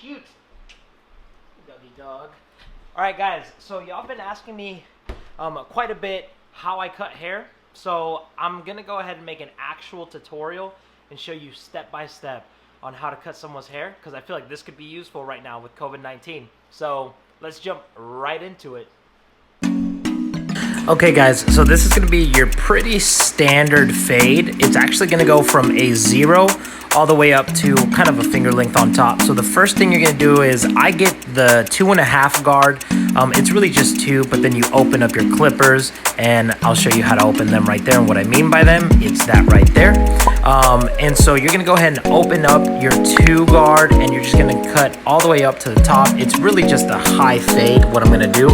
cute. Doggy dog. Alright guys, so y'all been asking me quite a bit how I cut hair. So I'm going to go ahead and make an actual tutorial and show you step by step on how to cut someone's hair, because I feel like this could be useful right now with COVID-19. So let's jump right into it. Okay guys, so this is going to be your pretty standard fade. It's actually going to go from a 0 all the way up to kind of a finger length on top. So the first thing you're going to do is I get the 2.5 guard. It's really just 2, but then you open up your clippers and I'll show you how to open them right there. And what I mean by them, it's that right there. And so you're going to go ahead and open up your 2 guard and you're just going to cut all the way up to the top. It's really just a high fade, what I'm going to do.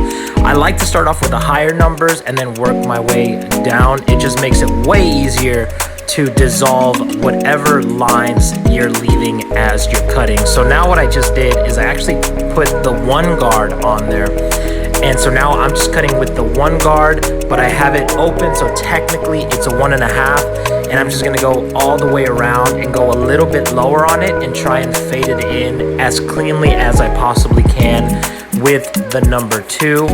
I like to start off with the higher numbers and then work my way down. It just makes it way easier to dissolve whatever lines you're leaving as you're cutting. So now what I just did is I actually put the 1 guard on there. And so now I'm just cutting with the 1 guard, but I have it open, so technically it's a 1.5. And I'm just gonna go all the way around and go a little bit lower on it and try and fade it in as cleanly as I possibly can with the number 2.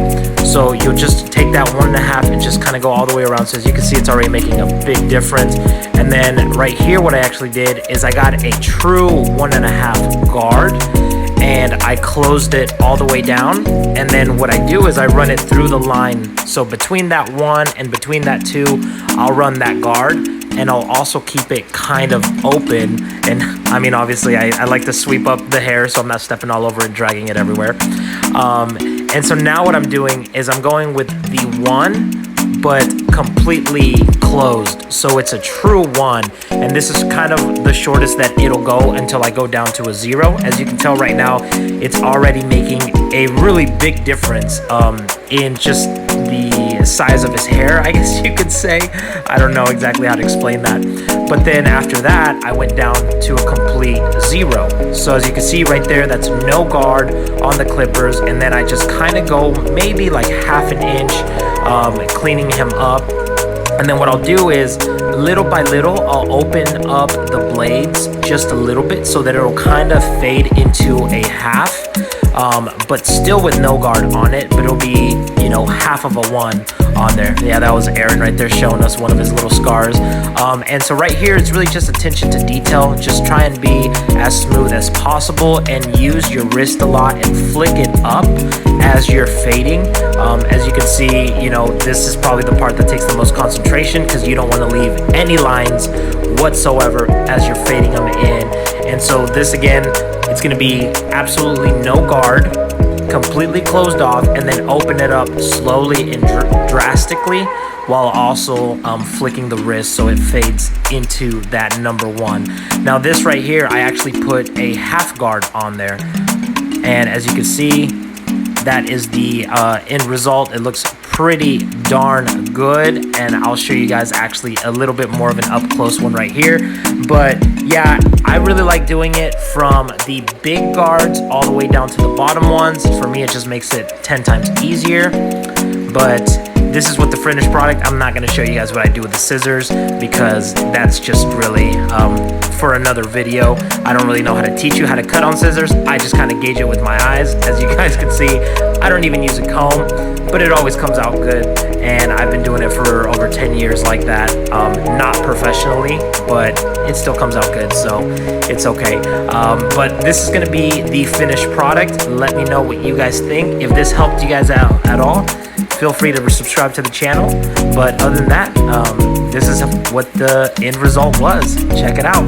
So you'll just take that 1.5 and just kind of go all the way around. So as you can see, it's already making a big difference. And then right here, what I actually did is I got a true 1.5 guard and I closed it all the way down. And then what I do is I run it through the line. So between that 1 and between that 2, I'll run that guard. And I'll also keep it kind of open. And I mean, obviously I like to sweep up the hair so I'm not stepping all over and dragging it everywhere. And so now what I'm doing is I'm going with the 1, but completely closed. So it's a true 1. And this is kind of the shortest that it'll go until I go down to a 0. As you can tell right now, it's already making a really big difference in just the size of his hair, I guess you could say. I don't know exactly how to explain that. But then after that, I went down to a complete 0. So as you can see right there, that's no guard on the clippers. And then I just kind of go maybe like ½ an inch, cleaning him up. And then what I'll do is little by little, I'll open up the blades just a little bit so that it'll kind of fade into a half. But still with no guard on it, but it'll be, you know, ½ of a 1 on there. Yeah, that was Aaron right there showing us one of his little scars. And so right here, it's really just attention to detail. Just try and be as smooth as possible and use your wrist a lot and flick it up as you're fading. As you can see, you know, this is probably the part that takes the most concentration because you don't want to leave any lines whatsoever as you're fading them in. And so this again, it's going to be absolutely no guard, completely closed off, and then open it up slowly and drastically while also flicking the wrist so it fades into that number 1. Now this right here, I actually put a ½ guard on there. And as you can see, that is the end result. It looks pretty darn good, and I'll show you guys actually a little bit more of an up close one right here. But yeah, I really like doing it from the big guards all the way down to the bottom ones. For me, it just makes it 10 times easier. But this is what the finished product. I'm not going to show you guys what I do with the scissors because that's just really for another video. I don't really know how to teach you how to cut on scissors. I just kind of gauge it with my eyes. As you guys can see, I don't even use a comb, but it always comes out good. And I've been doing it for over 10 years like that. Not professionally, but it still comes out good, so it's okay. But this is going to be the finished product. Let me know what you guys think. If this helped you guys out at all, feel free to subscribe to the channel. But other than that, this is what the end result was. Check it out.